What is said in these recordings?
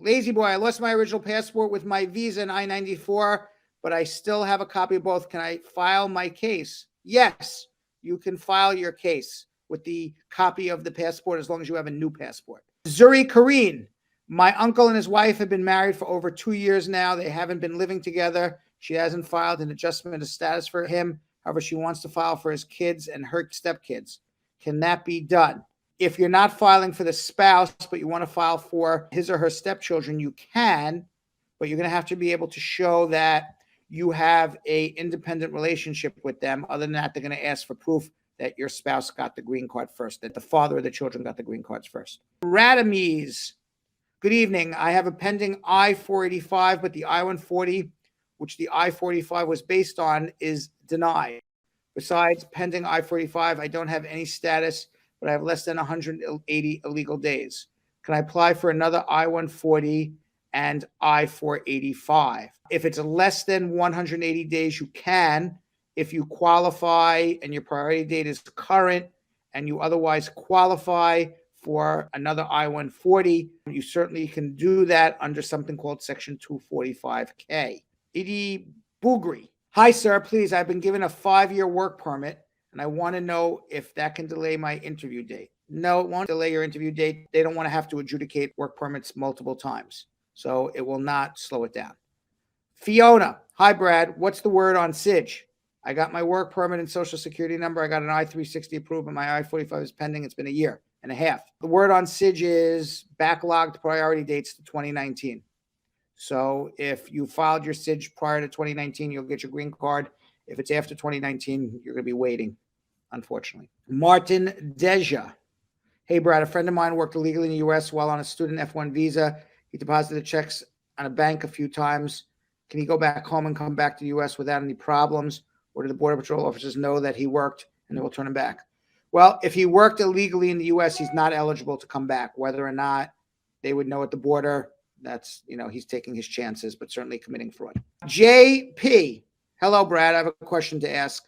Lazy boy, I lost my original passport with my visa and I-94, but I still have a copy of both. Can I file my case? Yes, you can file your case with the copy of the passport as long as you have a new passport. Zuri Kareen, my uncle and his wife have been married for over 2 years now. They haven't been living together. She hasn't filed an adjustment of status for him. However, she wants to file for his kids and her stepkids. Can that be done? If you're not filing for the spouse, but you want to file for his or her stepchildren, you can, but you're going to have to be able to show that you have an independent relationship with them. Other than that, they're going to ask for proof that your spouse got the green card first, that the father of the children got the green cards first. Radames, good evening. I have a pending I-485, but the I-140, which the I-45 was based on, is denied. Besides pending I-45, I don't have any status, but I have less than 180 illegal days. Can I apply for another I-140 and I-485? If it's less than 180 days, you can. If you qualify and your priority date is current and you otherwise qualify for another I-140, you certainly can do that under something called Section 245K. Edie Bougri. Hi, sir. Please, I've been given a 5-year work permit, and I want to know if that can delay my interview date. No, it won't delay your interview date. They don't want to have to adjudicate work permits multiple times, so it will not slow it down. Fiona. Hi, Brad. What's the word on SIJS? I got my work permit and social security number. I got an I-360 approved, but my I-45 is pending. It's been a year and a half. The word on SIJS is backlogged priority dates to 2019. So if you filed your SIJS prior to 2019, you'll get your green card. If it's after 2019, you're going to be waiting, unfortunately. Martin Deja. Hey, Brad, a friend of mine worked illegally in the U.S. while on a student F1 visa. He deposited checks on a bank a few times. Can he go back home and come back to the U.S. without any problems? Or do the Border Patrol officers know that he worked and they will turn him back? Well, if he worked illegally in the U.S., he's not eligible to come back. Whether or not they would know at the border, that's, he's taking his chances, but certainly committing fraud. JP. Hello, Brad. I have a question to ask.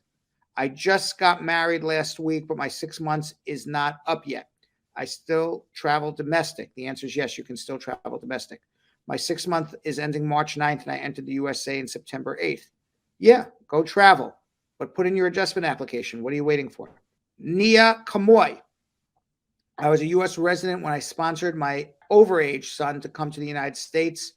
I just got married last week, but my 6 months is not up yet. I still travel domestic. The answer is yes, you can still travel domestic. My 6 month is ending March 9th, and I entered the USA in September 8th. Yeah, go travel, but put in your adjustment application. What are you waiting for? Nia Kamoy. I was a U.S. resident when I sponsored my overage son to come to the United States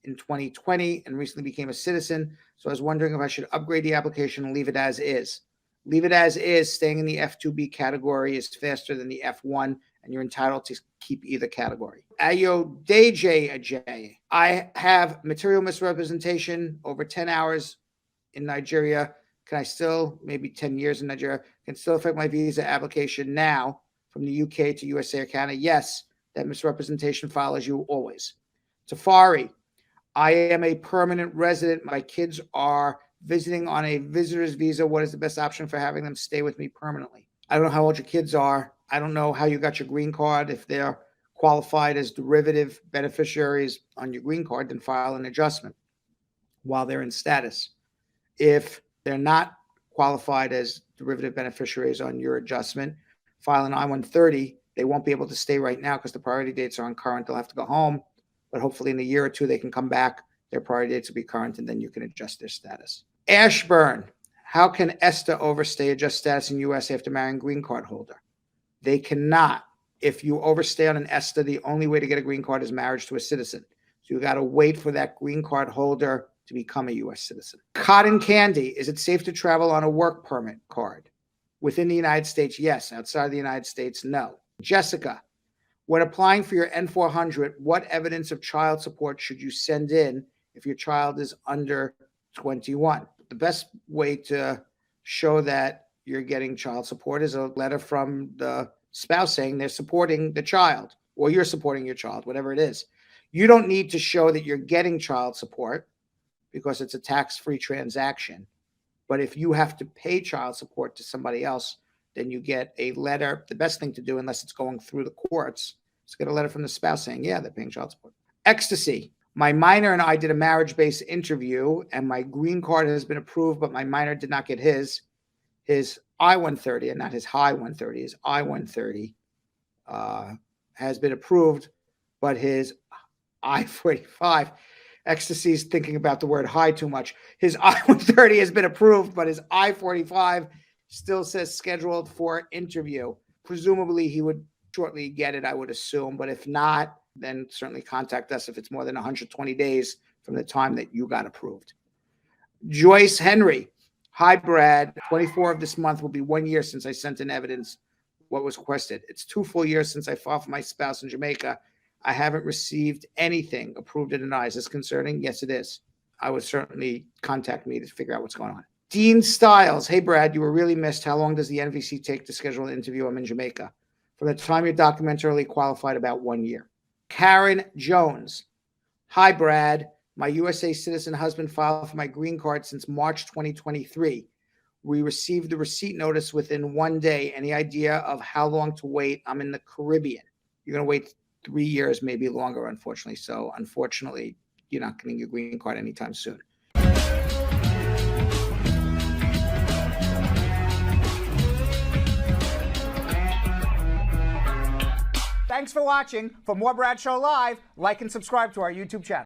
in 2020 and recently became a citizen. So I was wondering if I should upgrade the application and leave it as is. Leave it as is. Staying in the F2B category is faster than the F1, and you're entitled to keep either category. Ayodeji. I have material misrepresentation over 10 hours in Nigeria. Can I still, maybe 10 years in Nigeria, can still affect my visa application now from the UK to USA or Canada? Yes, that misrepresentation follows you always. Tafari. I am a permanent resident. My kids are visiting on a visitor's visa. What is the best option for having them stay with me permanently? I don't know how old your kids are. I don't know how you got your green card. If they're qualified as derivative beneficiaries on your green card, then file an adjustment while they're in status. If they're not qualified as derivative beneficiaries on your adjustment, file an I-130. They won't be able to stay right now because the priority dates aren't current. They'll have to go home, but hopefully in a year or two, they can come back. Their priority dates will be current, and then you can adjust their status. Ashburn. How can ESTA overstay adjust status in U.S. after marrying green card holder? They cannot. If you overstay on an ESTA, the only way to get a green card is marriage to a citizen. So you got to wait for that green card holder to become a U.S. citizen. Cotton Candy. Is it safe to travel on a work permit card? Within the United States, yes. Outside the United States, no. Jessica. When applying for your N-400, what evidence of child support should you send in if your child is under 21? The best way to show that you're getting child support is a letter from the spouse saying they're supporting the child, or you're supporting your child, whatever it is. You don't need to show that you're getting child support because it's a tax-free transaction. But if you have to pay child support to somebody else, then you get a letter. The best thing to do, unless it's going through the courts, is get a letter from the spouse saying, yeah, they're paying child support. Ecstasy. My minor and I did a marriage-based interview, and my green card has been approved, but my minor did not get his I-130, and not his high 130, his I-130 has been approved, but his I-45. Ecstasy's thinking about the word high too much. His I-130 has been approved, but his I-45 still says scheduled for interview. Presumably, he would shortly get it, I would assume. But if not, then certainly contact us if it's more than 120 days from the time that you got approved. Joyce Henry. Hi, Brad. 24 of this month will be 1 year since I sent in evidence what was requested. It's 2 full years since I filed for my spouse in Jamaica. I haven't received anything approved or denied. Is this concerning? Yes, it is. I would certainly contact me to figure out what's going on. Dean Stiles. Hey, Brad, you were really missed. How long does the NVC take to schedule an interview? I'm in Jamaica. From the time your documentarily qualified, about 1 year. Karen Jones. Hi, Brad. My USA citizen husband filed for my green card since March 2023. We received the receipt notice within 1 day. Any idea of how long to wait? I'm in the Caribbean. You're going to wait 3 years, maybe longer, unfortunately. So, unfortunately, you're not getting your green card anytime soon. Thanks for watching. For more Brad Show Live, like and subscribe to our YouTube channel.